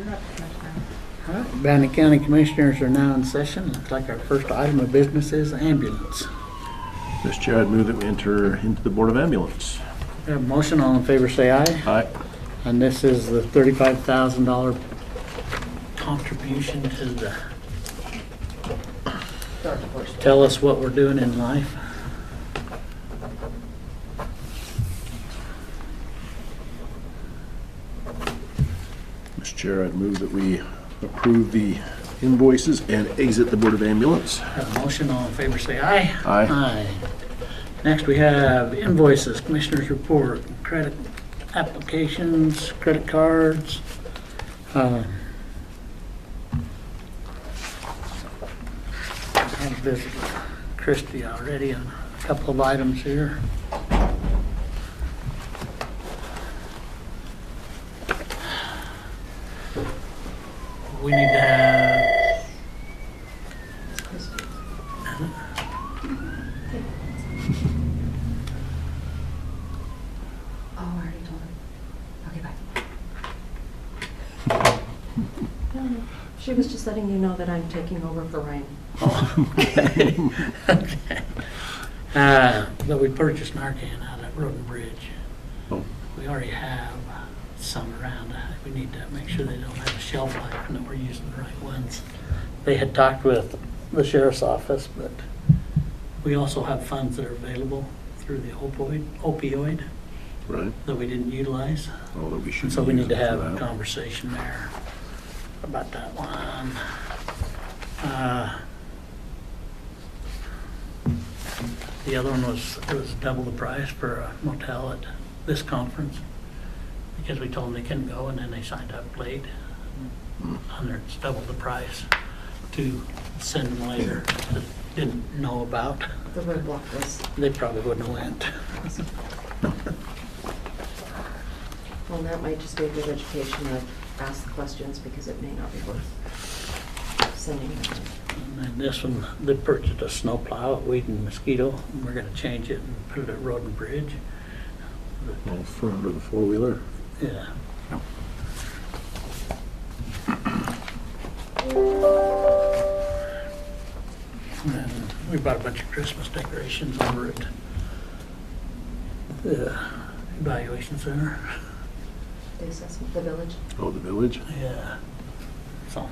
up, Commissioner. All right, Bannock County Commissioners are now in session. Looks like our first item of business is ambulance. Mr. Chair, I'd move that we enter into the Board of Ambulance. We have a motion, all in favor say aye. Aye. And this is the $35,000 contribution to the, tell us what we're doing in life. Mr. Chair, I'd move that we approve the invoices and exit the Board of Ambulance. Have a motion, all in favor say aye. Aye. Aye. Next we have invoices, Commissioners Report, credit applications, credit cards. I visited Christie already on a couple of items here. We need to have, Oh, I already told him. Okay, bye. No, she was just letting you know that I'm taking over for Ryan. okay. But we purchased Narcan out at Road and Bridge. Oh. We already have some around. We need to make sure they don't have a shelf life and that we're using the right ones. They had talked with the sheriff's office, but we also have funds that are available through the opioid Right. that we didn't utilize. Oh, that we should. And so we need to use it have for a that. conversation there about that one. The other one was, it was double the price for a motel at this conference because we told them they couldn't go and then they signed up late. And it's double the price to send them later that didn't know about. The roadblock was, They probably wouldn't have went. well, that might just be a good education to ask the questions because it may not be worth sending them. And then this one, they purchased a snowplow at Weed and Mosquito, and we're gonna change it and put it at Road and Bridge. All front of the four-wheeler. Yeah. And we bought a bunch of Christmas decorations over at the evaluation center. The assessment, the village. Oh, the village. Yeah. So,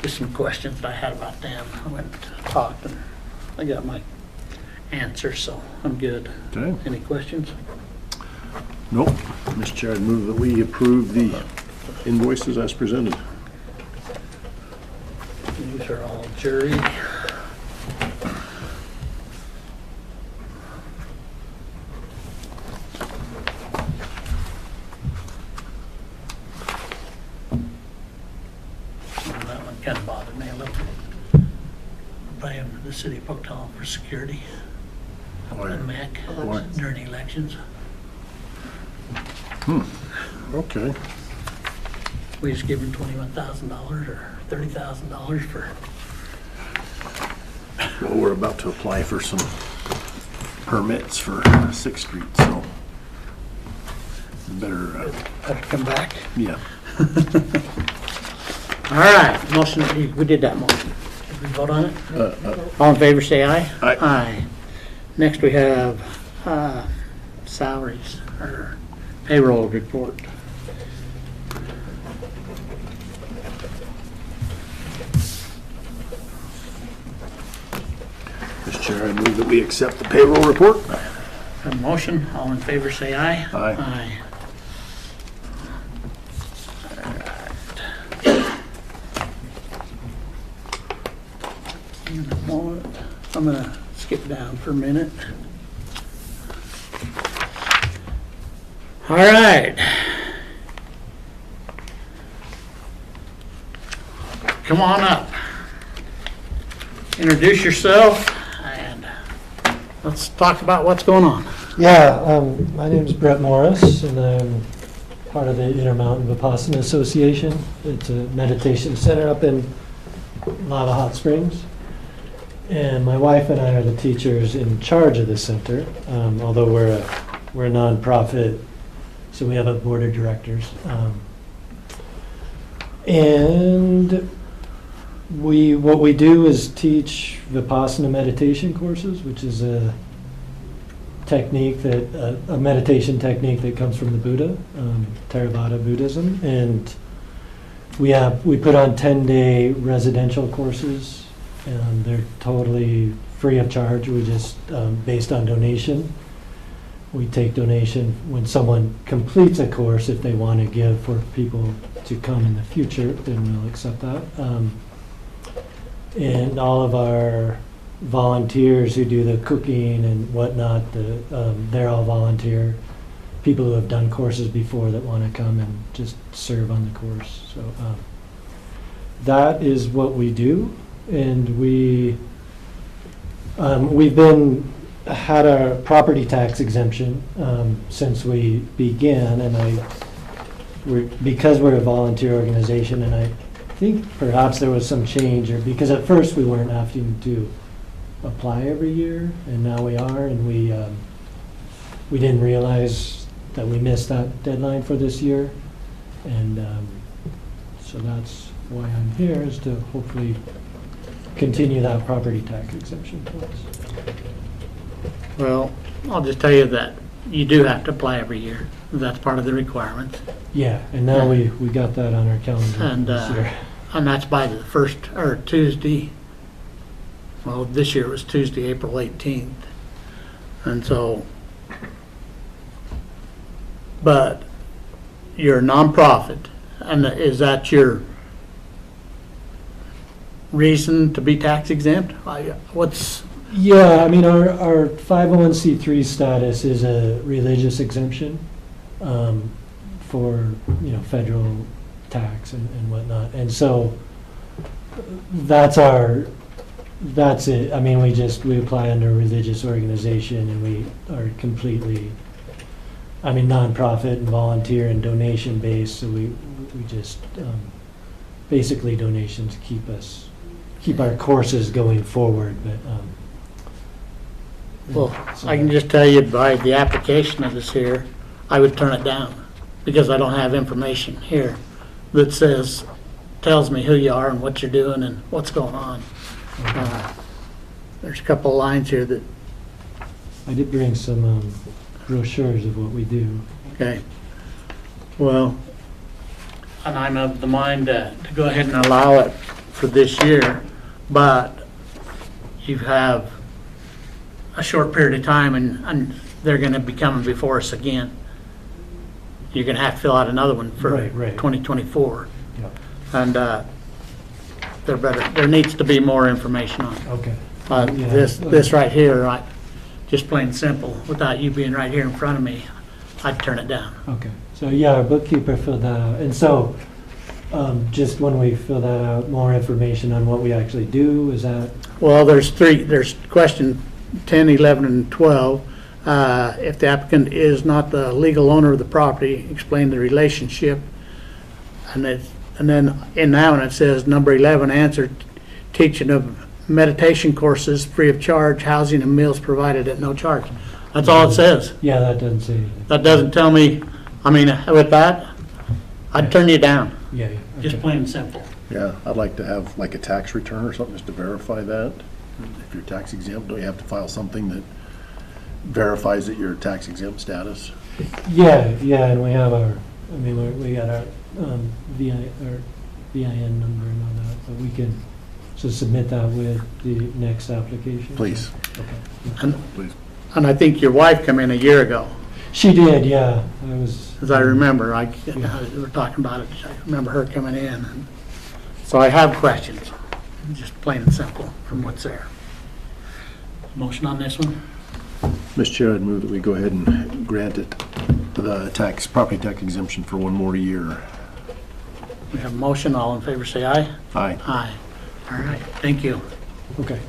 just some questions that I had about them. I went and talked and I got my answers, so I'm good. Okay. Any questions? Nope. Mr. Chair, I'd move that we approve the invoices as presented. These are all jury. That one kind of bothered me a little. Paying the city of Pocatello for security Why? and MEC Elections. during elections. Okay. We just give them $21,000 or $30,000 for, Well, we're about to apply for some permits for 6th Street, so better, have to come back. yeah. All right, motion, we did that motion. Did we vote on it? All in favor, say aye. Aye. Aye. Next, we have salaries, or payroll report. Mr. Chair, I move that we accept the payroll report. A motion, all in favor, say aye. Aye. Aye. In a moment, I'm gonna skip down for a minute. All right. Come on up. Introduce yourself and let's talk about what's going on. Yeah, my name is Brett Morris, and I'm part of the Intermountain Vipassana Association. It's a meditation center up in Lava Hot Springs. And my wife and I are the teachers in charge of the center, although we're a nonprofit, so we have a board of directors. And what we do is teach Vipassana meditation courses, which is a technique a meditation technique that comes from the Buddha, Theravada Buddhism. And we put on 10-day residential courses, and they're totally free of charge. We just, based on donation. We take donation when someone completes a course. If they want to give for people to come in the future, then we'll accept that. And all of our volunteers who do the cooking and whatnot, they're all volunteer. People who have done courses before that want to come and just serve on the course. So that is what we do, and we've had a property tax exemption since we began, and because we're a volunteer organization, and I think perhaps there was some change, or because at first we weren't having to apply every year, and now we are, and we didn't realize that we missed that deadline for this year, and so that's why I'm here, is to hopefully continue that property tax exemption for us. Well, I'll just tell you that you do have to apply every year. That's part of the requirements. Yeah, and now we got that on our calendar And, this year. and that's by the first, or Tuesday. Well, this year was Tuesday, April 18th. And so, but you're a nonprofit, and is that your reason to be tax exempt? Yeah, I mean, our 501c3 status is a religious exemption for, federal tax and whatnot. And so that's it. I mean, we apply under a religious organization, and we are completely, nonprofit and volunteer and donation based. So we just, basically donations keep our courses going forward, but, Well, I can just tell you by the application of this here, I would turn it down, because I don't have information here that tells me who you are and what you're doing and what's going on. There's a couple of lines here that, I did bring some brochures of what we do. okay, well, and I'm of the mind to go ahead and allow it for this year, but you have a short period of time, and they're going to be coming before us again. You're going to have to fill out another one for Right. 2024. Yeah. And there needs to be more information on it. Okay. Yeah. This right here, just plain simple, without you being right here in front of me, I'd turn it down. Okay. So yeah, our bookkeeper filled that out, and so just when we fill that out, more information on what we actually do, is that? Well, there's question 10, 11, and 12. If the applicant is not the legal owner of the property, explain the relationship. And then in that one, it says, number 11, answer, teaching of meditation courses free of charge, housing and meals provided at no charge. That's all it says. Yeah, that doesn't say anything. That doesn't tell me, with that, I'd turn you down. Yeah. Just Okay. plain and simple. Yeah, I'd like to have like a tax return or something just to verify that. If you're tax exempt, don't you have to file something that verifies that you're tax exempt status? Yeah, and we have we got our VIN number and all that, but we can submit that with the next application. Please, Okay. please. And I think your wife come in a year ago, She did, yeah. as I remember. We were talking about it. I remember her coming in. So I have questions, just plain and simple from what's there. Motion on this one? Mr. Chair, I'd move that we go ahead and grant it the property tax exemption for one more year. We have a motion. All in favor, say aye. Aye. Aye. All right, thank you. Okay.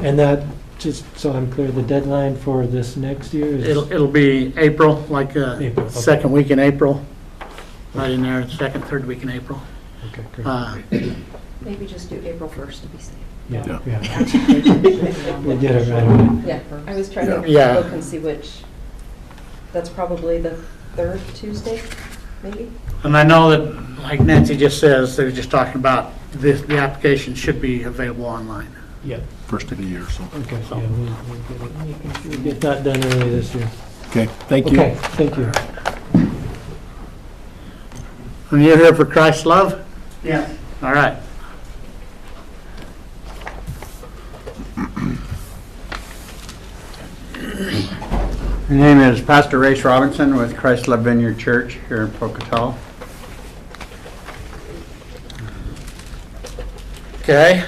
And that, just so I'm clear, the deadline for this next year is? It'll be April, like April, okay. second week in April, right in there, second, third week in April. Okay, great. Maybe just do April 1st to be safe. Yeah. Yeah, We'll get it right away. I was trying to Yeah. look and see that's probably the third Tuesday maybe? And I know that, like Nancy just says, they're just talking about this, the application should be available online. Yeah. First of the year, so. Okay, yeah, we'll get that done early this year. Okay, thank you. Okay, thank you. And you're here for Christ's love? Yes. All right. My name is Pastor Race Robinson with Christ Love Vineyard Church here in Pocatello. Okay.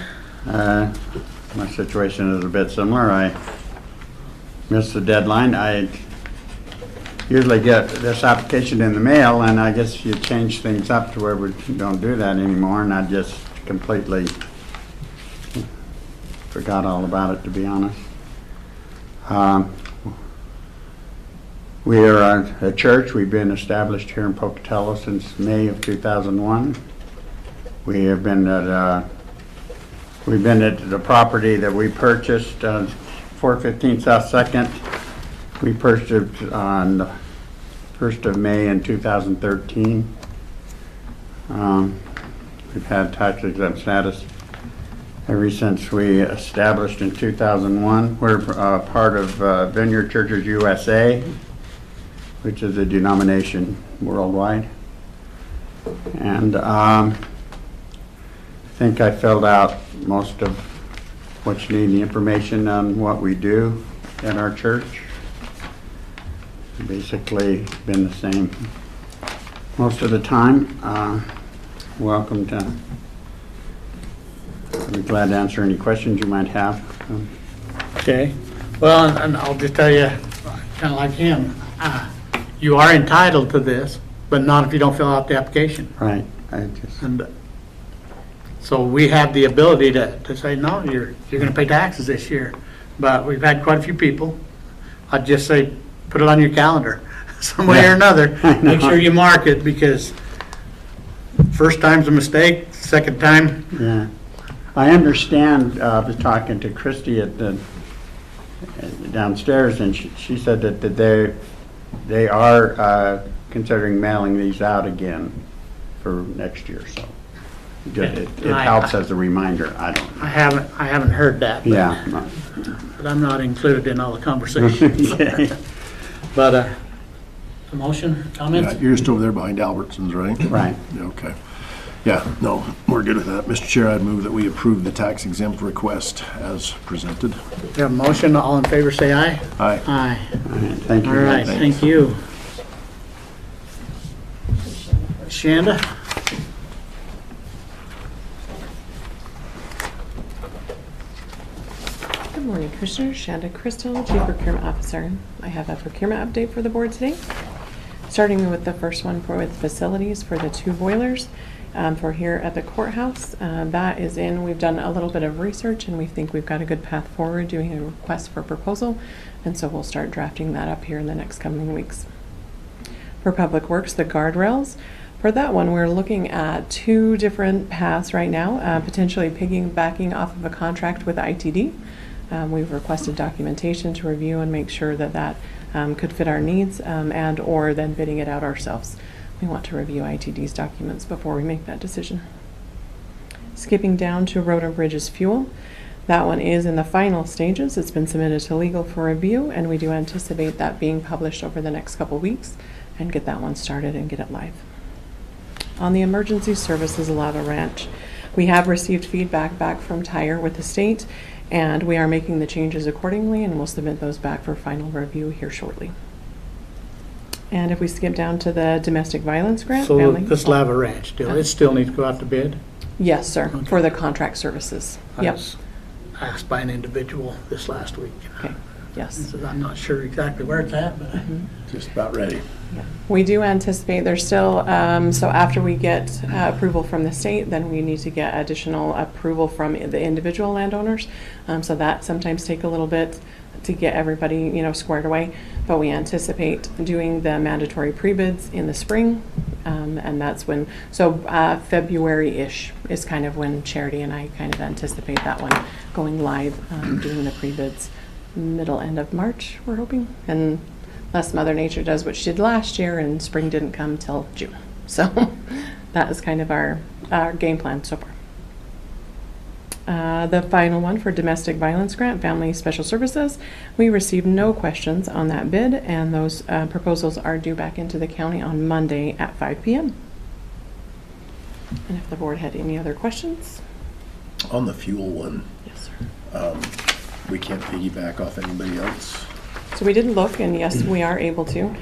My situation is a bit similar. I missed the deadline. I usually get this application in the mail, and I guess you change things up to where we don't do that anymore, and I just completely forgot all about it, to be honest. We are a church. We've been established here in Pocatello since May of 2001. We've been at the property that we purchased, 415 South 2nd. We purchased it on the 1st of May in 2013. We've had tax exempt status ever since we established in 2001. We're part of Vineyard Churches USA, which is a denomination worldwide. And I think I filled out most of what you need, the information on what we do at our church. Basically been the same most of the time. Welcome to, I'd be glad to answer any questions you might have. Okay. Well, and I'll just tell you, kind of like him, you are entitled to this, but not if you don't fill out the application. Right, I just, And so we have the ability to say, no, you're going to pay taxes this year. But we've had quite a few people. I'd just say, put it on your calendar, some way or another. I know. Make sure you mark it, because first time's a mistake, second time, yeah. I understand, I was talking to Christy at the, downstairs, and she said that they are considering mailing these out again for next year, so it helps as a reminder. I don't know. I haven't heard that. But, Yeah. but I'm not included in all the conversations. Okay. But a motion, comments? Yeah, you're just over there behind Albertsons, right? Right. Yeah, okay. Yeah, no, we're good with that. Mr. Chair, I'd move that we approve the tax exempt request as presented. We have a motion, all in favor say aye. Aye. Aye. All right, thank you. All right, Thanks. thank you. Shanda? Good morning, Commissioners. Shanda Crystal, Chief Procurement Officer. I have a procurement update for the board today. Starting with the first one with facilities for the 2 boilers for here at the courthouse. That is in, we've done a little bit of research and we think we've got a good path forward doing a request for proposal. And so we'll start drafting that up here in the next coming weeks. For Public Works, the guardrails. For that one, we're looking at 2 different paths right now, potentially piggybacking off of a contract with ITD. We've requested documentation to review and make sure that that could fit our needs and or then bidding it out ourselves. We want to review ITD's documents before we make that decision. Skipping down to Road and Bridges fuel. That one is in the final stages. It's been submitted to legal for review, and we do anticipate that being published over the next couple weeks and get that one started and get it live. On the emergency services Lava Ranch, we have received feedback back from Tire with the state, and we are making the changes accordingly, and we'll submit those back for final review here shortly. And if we skip down to the domestic violence grant, So family. this Lava Ranch, it still needs to go out to bid? Yes, sir, Okay. for the contract services. I Yep. was asked by an individual this last week. Okay, He yes. says, I'm not sure exactly where it's at, but Just about ready. Yeah. We do anticipate there's still, so after we get approval from the state, then we need to get additional approval from the individual landowners. So that sometimes take a little bit to get everybody, squared away. But we anticipate doing the mandatory pre-bids in the spring. And that's when, February-ish is kind of when Charity and I kind of anticipate that one going live, doing the pre-bids middle, end of March, we're hoping. And unless Mother Nature does what she did last year and spring didn't come till June. So that is kind of our game plan so far. The final one for domestic violence grant, family special services, we received no questions on that bid, and those proposals are due back into the county on Monday at 5 p.m. And if the board had any other questions? On the fuel one, Yes, sir. we can't piggyback off anybody else. So we did look, and yes, we are able to.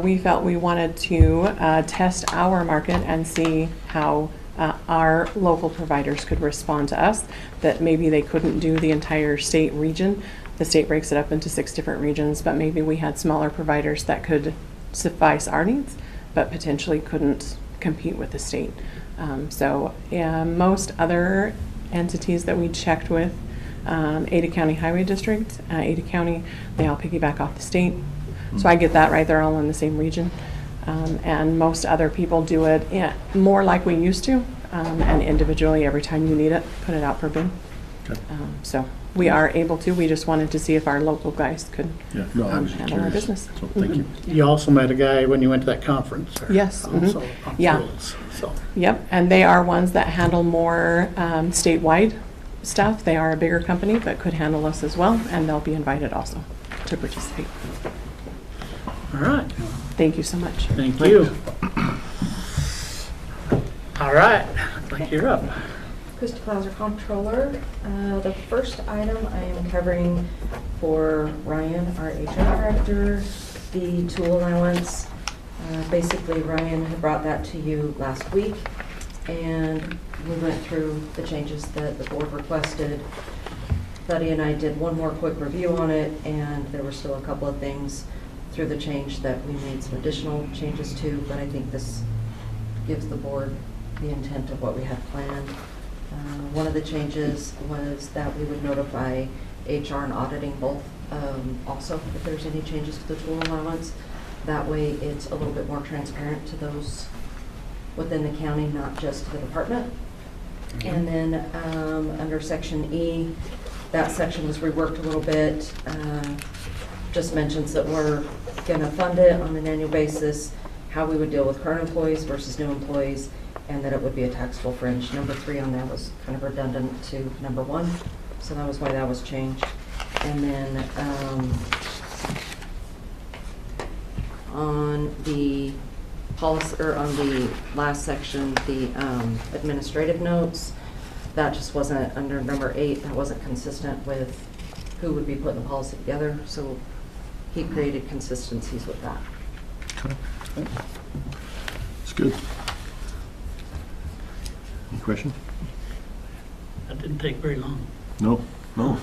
We felt we wanted to test our market and see how our local providers could respond to us, that maybe they couldn't do the entire state region. The state breaks it up into 6 different regions, but maybe we had smaller providers that could suffice our needs, but potentially couldn't compete with the state. So most other entities that we checked with, Ada County Highway District, Ada County, they all piggyback off the state. So I get that, right? They're all in the same region. And most other people do it more like we used to, and individually every time you need it, put it out for bid. Okay. So we are able to. We just wanted to see if our local guys could Yeah, no, I was just handle our curious. business. So, thank you. You also met a guy when you went to that conference? Or Yes, Also on Yeah. fuels, so. Yep, and they are ones that handle more statewide stuff. They are a bigger company, but could handle us as well, and they'll be invited also to participate. All right, Thank you so much. thank you. All right, looks like you're up. Krista Clauser, Comptroller. The first item I am covering for Ryan, our HR Director, the tool allowance. Basically, Ryan had brought that to you last week, and we went through the changes that the board requested. Buddy and I did one more quick review on it, and there were still a couple of things through the change that we made some additional changes to, but I think this gives the board the intent of what we had planned. One of the changes was that we would notify HR and auditing both also if there's any changes to the tool allowance. That way it's a little bit more transparent to those within the county, not just to the department. And then under section E, that section was reworked a little bit. Just mentions that we're going to fund it on an annual basis, how we would deal with current employees versus new employees, and that it would be a taxable fringe. Number 3 on there was kind of redundant to number 1, so that was why that was changed. And then on the policy, or on the last section, the administrative notes, that just wasn't under number 8. That wasn't consistent with who would be putting the policy together, so he created consistencies with that. It's good. Any questions? That didn't take very long. No? No?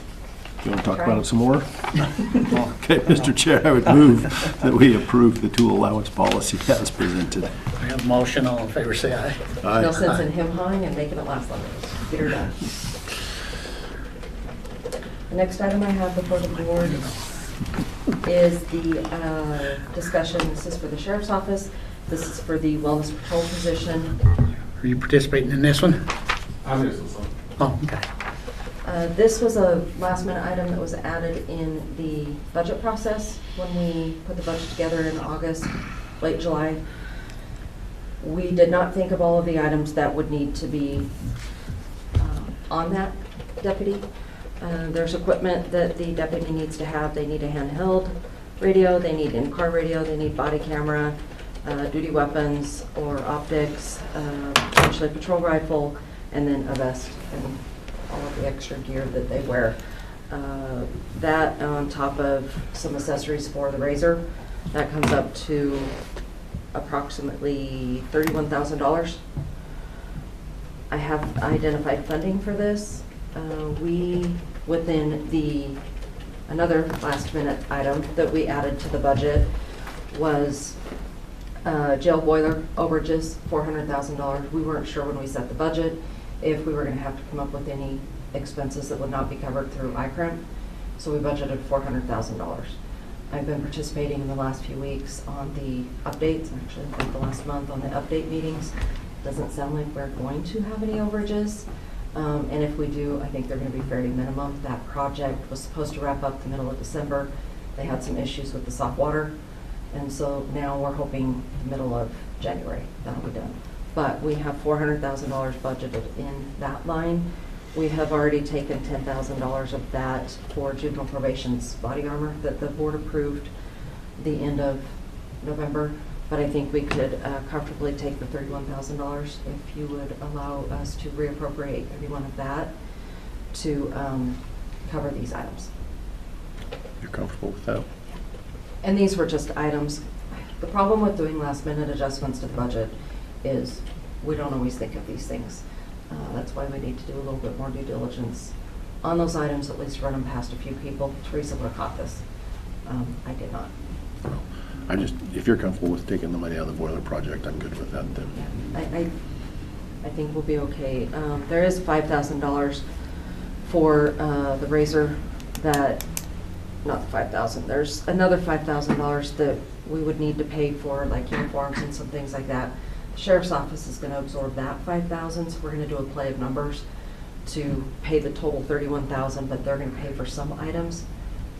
You want to talk about it some more? Okay, Mr. Chair, I would move that we approve the tool allowance policy as presented. We have a motion, all in favor, say aye. No Aye. sense in him hawing and making it last longer. Get her done. The next item I have before the board is the discussion. This is for the sheriff's office. This is for the wellness patrol position. Are you participating in this one? Oh, okay. This was a last minute item that was added in the budget process when we put the budget together in August, late July. We did not think of all of the items that would need to be on that deputy. There's equipment that the deputy needs to have. They need a handheld radio, they need in-car radio, they need body camera, duty weapons or optics, potentially a patrol rifle, and then a vest and all of the extra gear that they wear. That on top of some accessories for the razor, that comes up to approximately $31,000. I have identified funding for this. We, within another last minute item that we added to the budget was jail boiler overages, $400,000. We weren't sure when we set the budget if we were going to have to come up with any expenses that would not be covered through ICRIM, so we budgeted $400,000. I've been participating in the last few weeks on the updates, actually I think the last month on the update meetings. Doesn't sound like we're going to have any overages, and if we do, I think they're going to be fairly minimum. That project was supposed to wrap up the middle of December. They had some issues with the soft water, And so now we're hoping middle of January that'll be done. But we have $400,000 budgeted in that line. We have already taken $10,000 of that for juvenile probation's body armor that the board approved the end of November. But I think we could comfortably take the $31,000 if you would allow us to reappropriate every one of that to cover these items. You're comfortable with that? And these were just items. The problem with doing last minute adjustments to the budget is we don't always think of these things. That's why we need to do a little bit more due diligence on those items, at least run them past a few people. Teresa would have caught this. I did not. I just, if you're comfortable with taking the money out of the boiler project, I'm good with that then. Yeah, I think we'll be okay. There is $5,000 for the razor that, not the 5,000, there's another $5,000 that we would need to pay for like uniforms and some things like that. The sheriff's office is going to absorb that $5,000, so we're going to do a play of numbers to pay the total $31,000, but they're going to pay for some items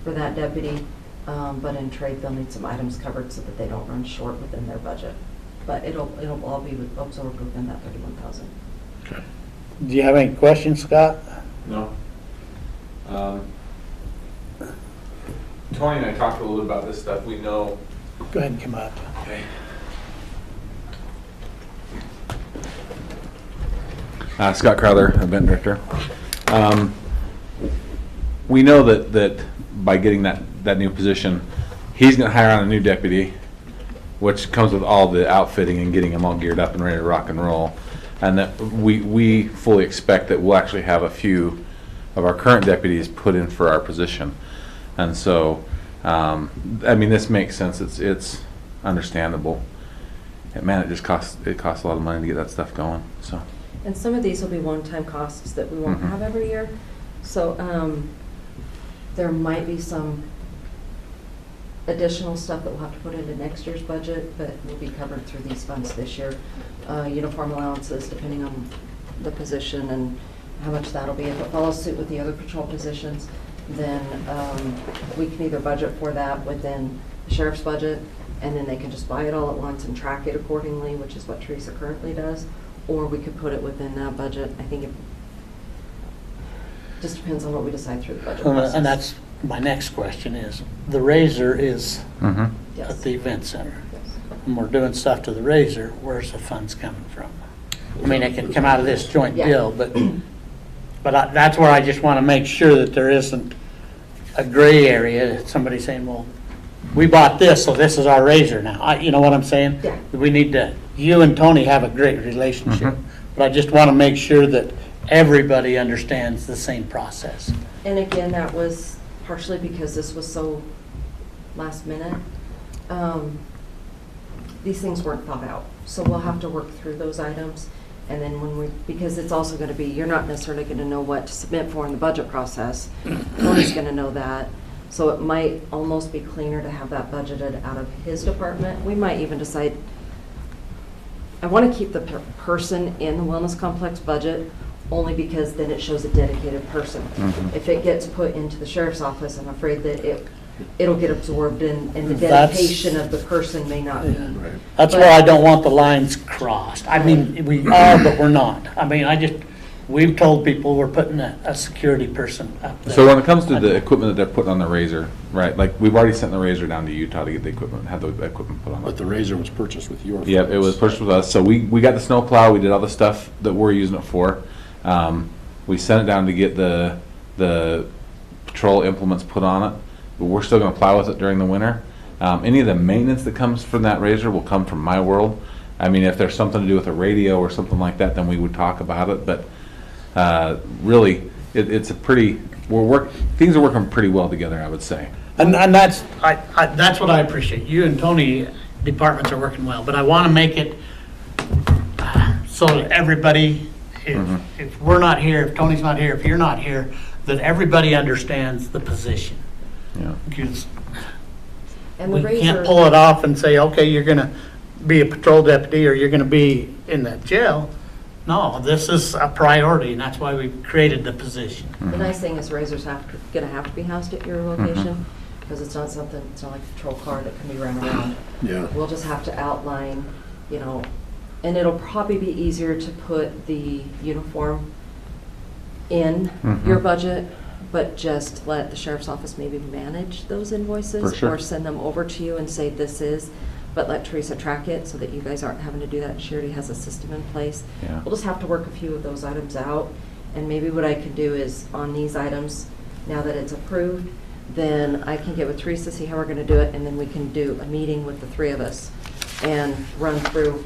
for that deputy. But in trade, they'll need some items covered so that they don't run short within their budget. But it'll all be absorbed within that $31,000. Okay. Do you have any questions, Scott? No. Tony and I talked a little bit about this stuff. We know. Go ahead and come up. Okay. Scott Crowther, event director. We know that by getting that new position, he's going to hire on a new deputy, which comes with all the outfitting and getting them all geared up and ready to rock and roll. And that we fully expect that we'll actually have a few of our current deputies put in for our position. And so, I mean, this makes sense. It's understandable. And man, it costs a lot of money to get that stuff going. So. And some of these will be one-time costs that we won't have every year. So there might be some additional stuff that we'll have to put into next year's budget, but will be covered through these funds this year. Uniform allowances, depending on the position and how much that'll be. If it follows suit with the other patrol positions, then we can either budget for that within the sheriff's budget, and then they can just buy it all at once and track it accordingly, which is what Teresa currently does, or we could put it within that budget. I think it just depends on what we decide through the budget process. And that's my next question is, the razor is Yes. at the event center. Yes. And we're doing stuff to the razor, where's the funds coming from? I mean, it can come out of this joint Yeah. deal, but that's where I just want to make sure that there isn't a gray area, somebody saying, well, we bought this, so this is our razor now. You know what I'm saying? Yeah. We need to, you and Tony have a great relationship, but I just want to make sure that everybody understands the same process. And again, that was partially because this was so last minute. These things weren't thought out. So we'll have to work through those items. And then because it's also going to be, you're not necessarily going to know what to submit for in the budget process. Tony's going to know that. So it might almost be cleaner to have that budgeted out of his department. We might even decide, I want to keep the person in the wellness complex budget only because then it shows a dedicated person. If it gets put into the sheriff's office, I'm afraid that it'll get absorbed and the dedication of the person may not be. Right. That's where I don't want the lines crossed. I mean, we are, but we're not. I mean, we've told people we're putting a security person up there. So when it comes to the equipment that they're putting on the razor, right? Like we've already sent the razor down to Utah to get the equipment, have the equipment put on But it. the razor was purchased with your funds. Yeah, it was purchased with us. So we got the snow plow. We did all the stuff that we're using it for. We sent it down to get the patrol implements put on it. But we're still going to plow with it during the winter. Any of the maintenance that comes from that razor will come from my world. I mean, if there's something to do with a radio or something like that, then we would talk about it. But really, it's a pretty, things are working pretty well together, I would say. And that's what I appreciate. You and Tony departments are working well, but I want to make it so that everybody, if we're not here, if Tony's not here, if you're not here, that everybody understands the position. Yeah. Because And the we can't razor, pull it off and say, okay, you're going to be a patrol deputy or you're going to be in that jail. No, this is a priority, and that's why we created the position. the nice thing is razors going to have to be housed at your location. because it's not something, it's not like a patrol car that can be run around. Yeah. We'll just have to outline, you know, and it'll probably be easier to put the uniform in your budget, but just let the sheriff's office maybe manage those invoices. For sure. Or send them over to you and say this is, but let Teresa track it so that you guys aren't having to do that. She already has a system in place. Yeah. We'll just have to work a few of those items out. And maybe what I can do is on these items, now that it's approved, then I can get with Teresa, see how we're gonna do it, and then we can do a meeting with the three of us and run through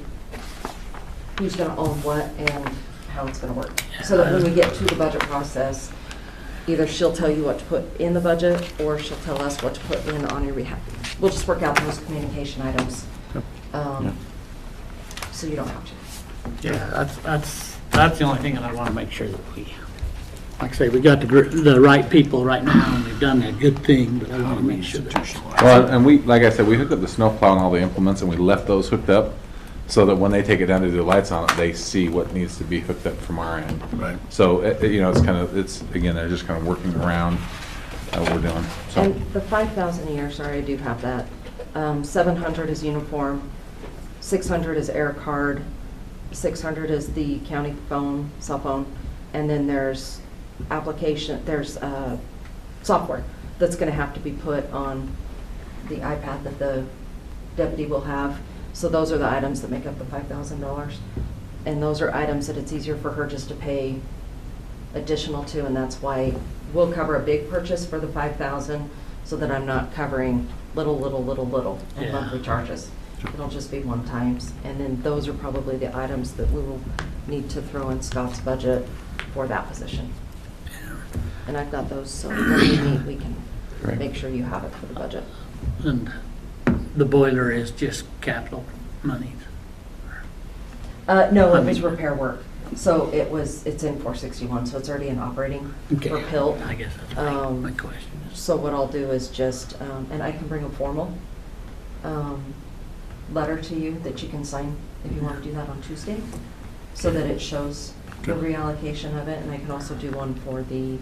who's gonna own what and how it's gonna work. So that when we get to the budget process, either she'll tell you what to put in the budget, or she'll tell us what to put in on your behalf. We'll just work out those communication items, Yeah. so you don't have to. Yeah, that's the only thing that I want to make sure that we, like I say, we got the right people right now, and we've done a good thing, but I want to make sure that. Well, and we, like I said, we hooked up the snowplow and all the implements, and we left those hooked up so that when they take it down to do the lights on it, they see what needs to be hooked up from our end. Right. So, you know, it's, again, they're just kind of working around what we're doing, so. And the 5,000 a year, sorry, I do have that. 700 is uniform, 600 is air card, 600 is the county phone, cell phone, and then there's software that's gonna have to be put on the iPad that the deputy will have. So those are the items that make up the $5,000. And those are items that it's easier for her just to pay additional to, and that's why we'll cover a big purchase for the 5,000 so that I'm not covering little in Yeah. monthly charges. It'll just be one times, and then those are probably the items that we will need to throw in Scott's budget for that position. And I've got those, so when we meet, we can Great. make sure you have it for the budget. And the boiler is just capital money. No, I it was mean- repair work. So it's in 461, so it's already in operating Okay. for PILT. I guess that's my Um, question. So what I'll do is just, and I can bring a formal letter to you that you can sign if you want to do that on Tuesday, so that it shows the Okay. reallocation of it, and I can also do one for the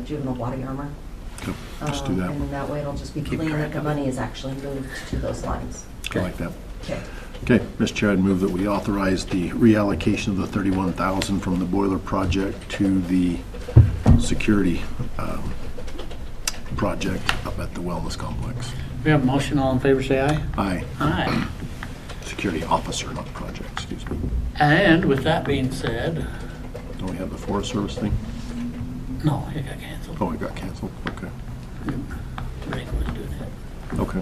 juvenile body armor. Okay, let's do that. And then that way it'll just be Keep clean track that the of it. money is actually moved to those lines. I like that. Okay. Okay, Mr. Chair, I'd move that we authorize the reallocation of the 31,000 from the boiler project to the security project up at the wellness complex. We have a motion, all in favor, say aye. Aye, Aye. security officer, not project, excuse me. And with that being said, Don't we have the Forest Service thing? no, it got canceled. Oh, it got canceled, okay. Ray was doing it. Okay.